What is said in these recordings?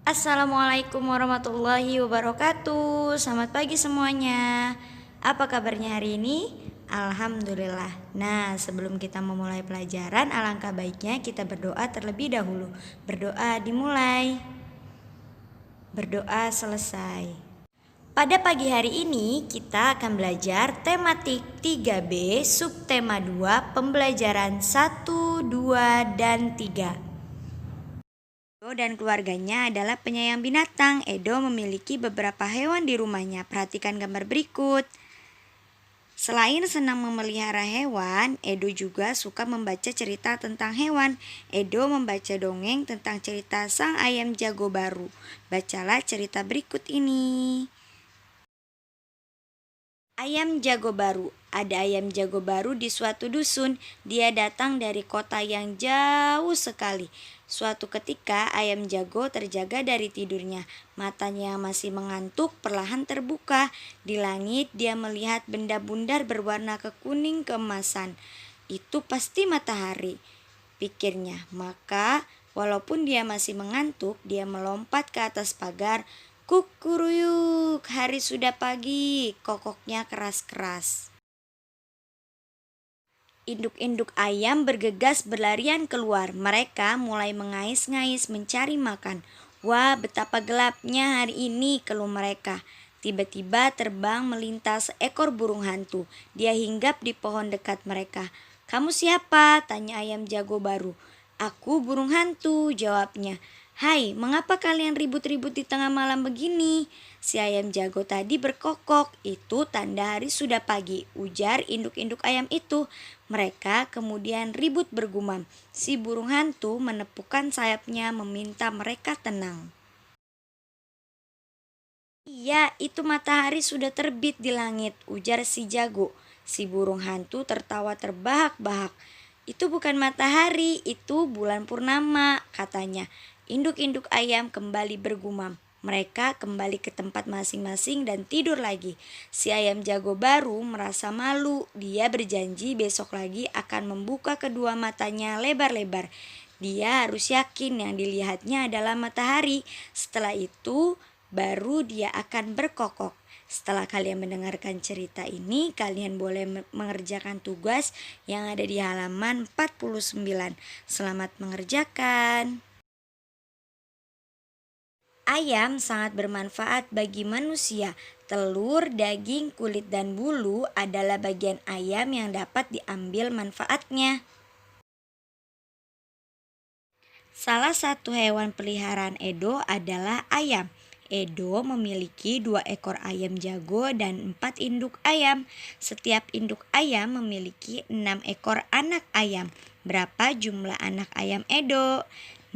Assalamualaikum warahmatullahi wabarakatuh. Selamat pagi semuanya. Apa kabarnya hari ini? Alhamdulillah. Nah, sebelum kita memulai pelajaran, alangkah baiknya kita berdoa terlebih dahulu. Berdoa dimulai. Berdoa selesai. Pada pagi hari ini kita akan belajar tematik 3B subtema 2 pembelajaran 1, 2, dan 3. Edo dan keluarganya adalah penyayang binatang. Edo memiliki beberapa hewan di rumahnya. Perhatikan gambar berikut. Selain senang memelihara hewan, Edo juga suka membaca cerita tentang hewan. Edo membaca dongeng tentang cerita sang ayam jago baru. Bacalah cerita berikut ini. Ayam jago baru. Ada ayam jago baru di suatu dusun. Dia datang dari kota yang jauh sekali. Suatu ketika ayam jago terjaga dari tidurnya. Matanya yang masih mengantuk perlahan terbuka. Di langit dia melihat benda bundar berwarna kekuning keemasan. Itu pasti matahari, pikirnya. Maka walaupun dia masih mengantuk, dia melompat ke atas pagar. Kukuruyuk, hari sudah pagi, kokoknya keras-keras. Induk-induk ayam bergegas berlarian keluar. Mereka mulai mengais-ngais mencari makan. Wah, betapa gelapnya hari ini, keluh mereka. Tiba-tiba terbang melintas seekor burung hantu. Dia hinggap di pohon dekat mereka. "Kamu siapa?" tanya ayam jago baru. "Aku burung hantu," jawabnya. "Hai, mengapa kalian ribut-ribut di tengah malam begini?" Si ayam jago tadi berkokok. "Itu tanda hari sudah pagi," ujar induk-induk ayam itu. Mereka kemudian ribut bergumam. Si burung hantu menepukkan sayapnya meminta mereka tenang. "Iya, itu matahari sudah terbit di langit," ujar si jago. Si burung hantu tertawa terbahak-bahak. "Itu bukan matahari, itu bulan purnama," katanya. Induk-induk ayam kembali bergumam. Mereka kembali ke tempat masing-masing dan tidur lagi. Si ayam jago baru merasa malu. Dia berjanji besok lagi akan membuka kedua matanya lebar-lebar. Dia harus yakin yang dilihatnya adalah matahari. Setelah itu, baru dia akan berkokok. Setelah kalian mendengarkan cerita ini, kalian boleh mengerjakan tugas yang ada di halaman 49. Selamat mengerjakan. Ayam sangat bermanfaat bagi manusia. Telur, daging, kulit, dan bulu adalah bagian ayam yang dapat diambil manfaatnya. Salah satu hewan peliharaan Edo adalah ayam. Edo memiliki 2 ekor ayam jago dan 4 induk ayam. Setiap induk ayam memiliki 6 ekor anak ayam. Berapa jumlah anak ayam Edo?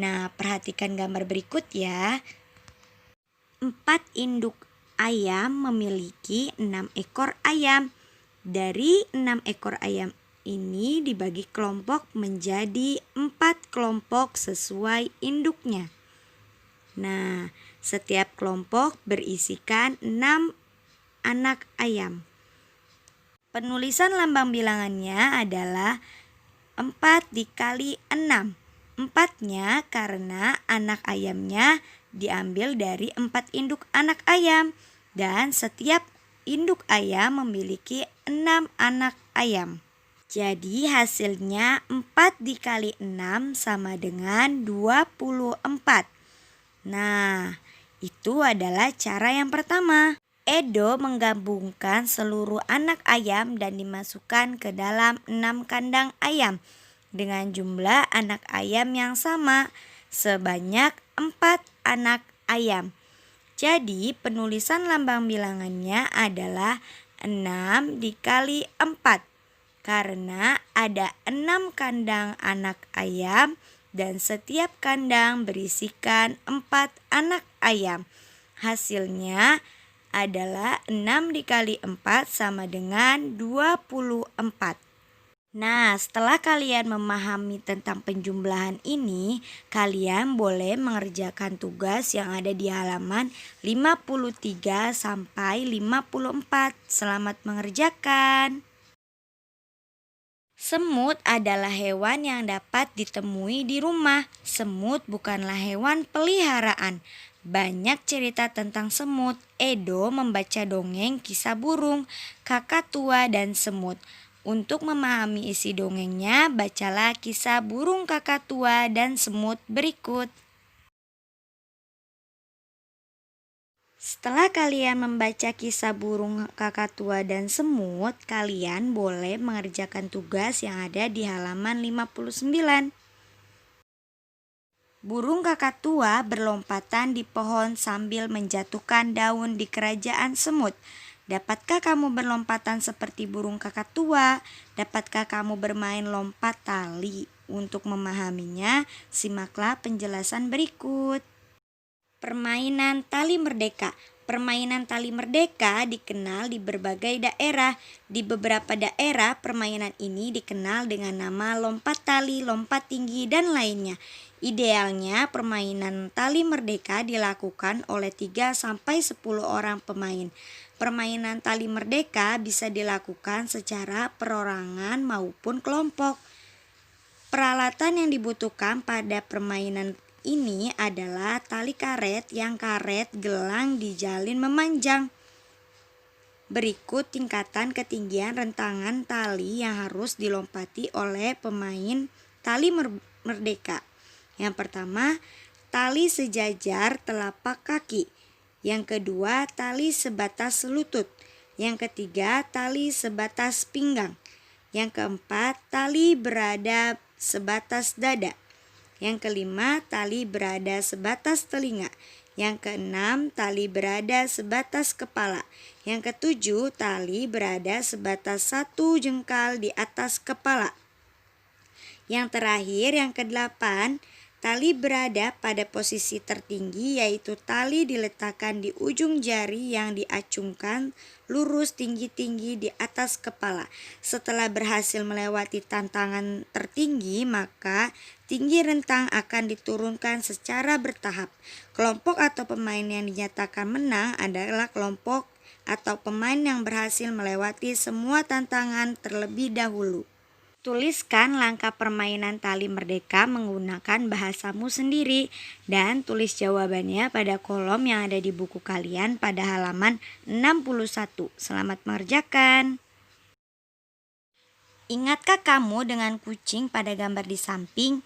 Nah, perhatikan gambar berikut ya. 4 induk ayam memiliki 6 ekor ayam. Dari 6 ekor ayam ini dibagi kelompok menjadi 4 kelompok sesuai induknya. Nah, setiap kelompok berisikan 6 anak ayam. Penulisan lambang bilangannya adalah 4 dikali 6. 4-nya karena anak ayamnya diambil dari 4 induk anak ayam. Dan setiap induk ayam memiliki 6 anak ayam. Jadi hasilnya 4 dikali 6 sama dengan 24. Nah, itu adalah cara yang pertama. Edo menggabungkan seluruh anak ayam dan dimasukkan ke dalam 6 kandang ayam dengan jumlah anak ayam yang sama, sebanyak 4 anak ayam. Jadi penulisan lambang bilangannya adalah 6 dikali 4 karena ada 6 kandang anak ayam dan setiap kandang berisikan 4 anak ayam. Hasilnya adalah 6 dikali 4 sama dengan 24. Nah, setelah kalian memahami tentang penjumlahan ini, kalian boleh mengerjakan tugas yang ada di halaman 53 sampai 54. Selamat mengerjakan. Semut adalah hewan yang dapat ditemui di rumah. Semut bukanlah hewan peliharaan. Banyak cerita tentang semut. Edo membaca dongeng kisah burung, kakak tua dan semut. Untuk memahami isi dongengnya, bacalah kisah burung kakak tua dan semut berikut. Setelah kalian membaca kisah burung kakak tua dan semut, kalian boleh mengerjakan tugas yang ada di halaman 59. Burung kakak tua berlompatan di pohon sambil menjatuhkan daun di kerajaan semut. Dapatkah kamu berlompatan seperti burung kakak tua? Dapatkah kamu bermain lompat tali? Untuk memahaminya, simaklah penjelasan berikut. Permainan tali merdeka. Permainan tali merdeka dikenal di berbagai daerah. Di beberapa daerah, permainan ini dikenal dengan nama lompat tali, lompat tinggi, dan lainnya. Idealnya, permainan tali merdeka dilakukan oleh 3-10 orang pemain. Permainan tali merdeka bisa dilakukan secara perorangan maupun kelompok. Peralatan yang dibutuhkan pada permainan ini adalah tali karet yang karet gelang dijalin memanjang. Berikut tingkatan ketinggian rentangan tali yang harus dilompati oleh pemain tali merdeka. Yang pertama, tali sejajar telapak kaki. Yang kedua, tali sebatas lutut. Yang ketiga, tali sebatas pinggang. Yang keempat, tali berada sebatas dada. Yang kelima, tali berada sebatas telinga. Yang keenam, tali berada sebatas kepala. Yang ketujuh, tali berada sebatas 1 jengkal di atas kepala. Yang terakhir, yang kedelapan, tali berada pada posisi tertinggi, yaitu tali diletakkan di ujung jari yang diacungkan lurus tinggi-tinggi di atas kepala. Setelah berhasil melewati tantangan tertinggi, maka tinggi rentang akan diturunkan secara bertahap. Kelompok atau pemain yang dinyatakan menang adalah kelompok atau pemain yang berhasil melewati semua tantangan terlebih dahulu. Tuliskan langkah permainan tali merdeka menggunakan bahasamu sendiri dan tulis jawabannya pada kolom yang ada di buku kalian pada halaman 61. Selamat mengerjakan. Ingatkah kamu dengan kucing pada gambar di samping?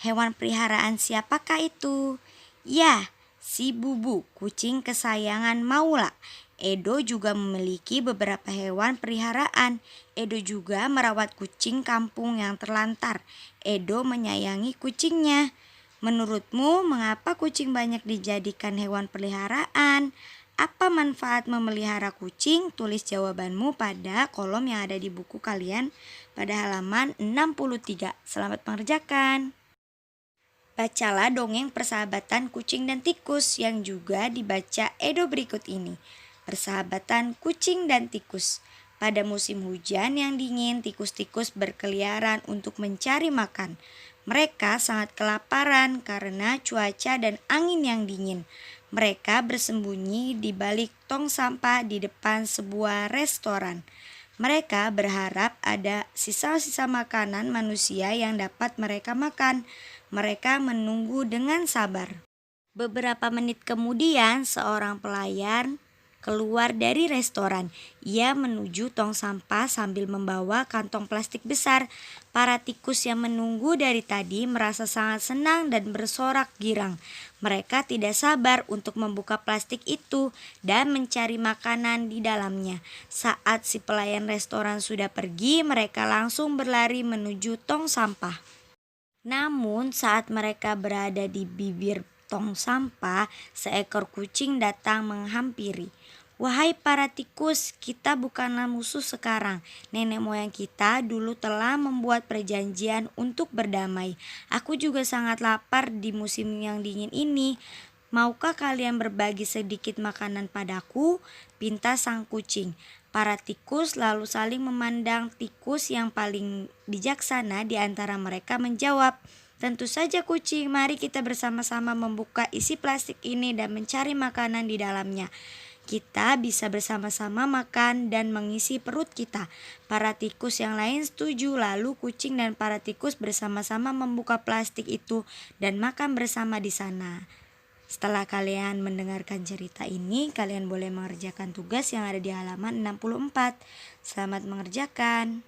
Hewan peliharaan siapakah itu? Ya, si Bubu, kucing kesayangan Maula. Edo juga memiliki beberapa hewan peliharaan. Edo juga merawat kucing kampung yang terlantar. Edo menyayangi kucingnya. Menurutmu, mengapa kucing banyak dijadikan hewan peliharaan? Apa manfaat memelihara kucing? Tulis jawabanmu pada kolom yang ada di buku kalian pada halaman 63. Selamat mengerjakan. Bacalah dongeng persahabatan kucing dan tikus yang juga dibaca Edo berikut ini. Persahabatan kucing dan tikus. Pada musim hujan yang dingin, tikus-tikus berkeliaran untuk mencari makan. Mereka sangat kelaparan karena cuaca dan angin yang dingin. Mereka bersembunyi di balik tong sampah di depan sebuah restoran. Mereka berharap ada sisa-sisa makanan manusia yang dapat mereka makan. Mereka menunggu dengan sabar. Beberapa menit kemudian, seorang pelayan keluar dari restoran. Ia menuju tong sampah sambil membawa kantong plastik besar. Para tikus yang menunggu dari tadi merasa sangat senang dan bersorak girang. Mereka tidak sabar untuk membuka plastik itu dan mencari makanan di dalamnya. Saat si pelayan restoran sudah pergi, mereka langsung berlari menuju tong sampah. Namun saat mereka berada di bibir tong sampah, seekor kucing datang menghampiri. Wahai para tikus, kita bukanlah musuh sekarang. Nenek moyang kita dulu telah membuat perjanjian untuk berdamai. Aku juga sangat lapar di musim yang dingin ini. Maukah kalian berbagi sedikit makanan padaku? Pinta sang kucing. Para tikus lalu saling memandang. Tikus yang paling bijaksana di antara mereka menjawab, tentu saja kucing, mari kita bersama-sama membuka isi plastik ini dan mencari makanan di dalamnya. Kita bisa bersama-sama makan dan mengisi perut kita. Para tikus yang lain setuju, lalu kucing dan para tikus bersama-sama membuka plastik itu dan makan bersama di sana. Setelah kalian mendengarkan cerita ini, kalian boleh mengerjakan tugas yang ada di halaman 64. Selamat mengerjakan.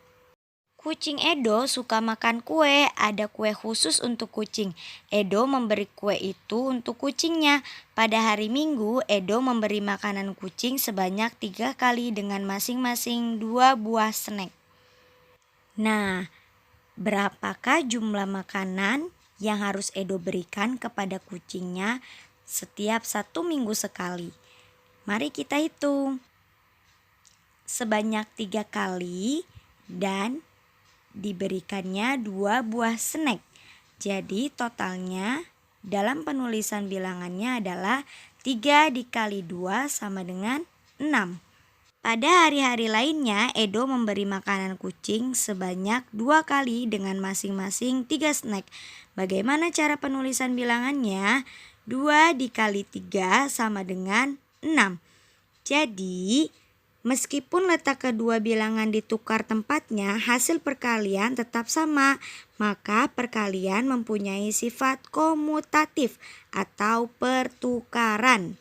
Kucing Edo suka makan kue, ada kue khusus untuk kucing. Edo memberi kue itu untuk kucingnya. Pada hari Minggu, Edo memberi makanan kucing sebanyak 3 kali dengan masing-masing 2 buah snack. Nah, berapakah jumlah makanan yang harus Edo berikan kepada kucingnya setiap 1 minggu sekali? Mari kita hitung. Sebanyak 3 kali dan diberikannya 2 buah snack. Jadi totalnya dalam penulisan bilangannya adalah 3 dikali 2 sama dengan 6. Pada hari-hari lainnya, Edo memberi makanan kucing sebanyak 2 kali dengan masing-masing 3 snack. Bagaimana cara penulisan bilangannya? 2 dikali 3 sama dengan 6. Jadi, meskipun letak kedua bilangan ditukar tempatnya, hasil perkalian tetap sama. Maka perkalian mempunyai sifat komutatif atau pertukaran.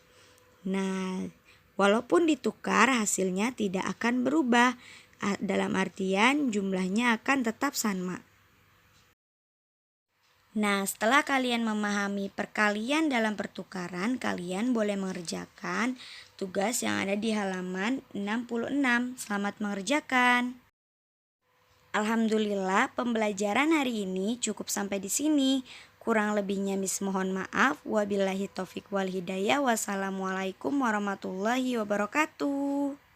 Nah, walaupun ditukar hasilnya tidak akan berubah. Dalam artian jumlahnya akan tetap sama. Nah, setelah kalian memahami perkalian dalam pertukaran, kalian boleh mengerjakan tugas yang ada di halaman 66. Selamat mengerjakan. Alhamdulillah, pembelajaran hari ini cukup sampai di sini. Kurang lebihnya Miss mohon maaf. Wabillahi taufik wal hidayah. Wassalamualaikum warahmatullahi wabarakatuh.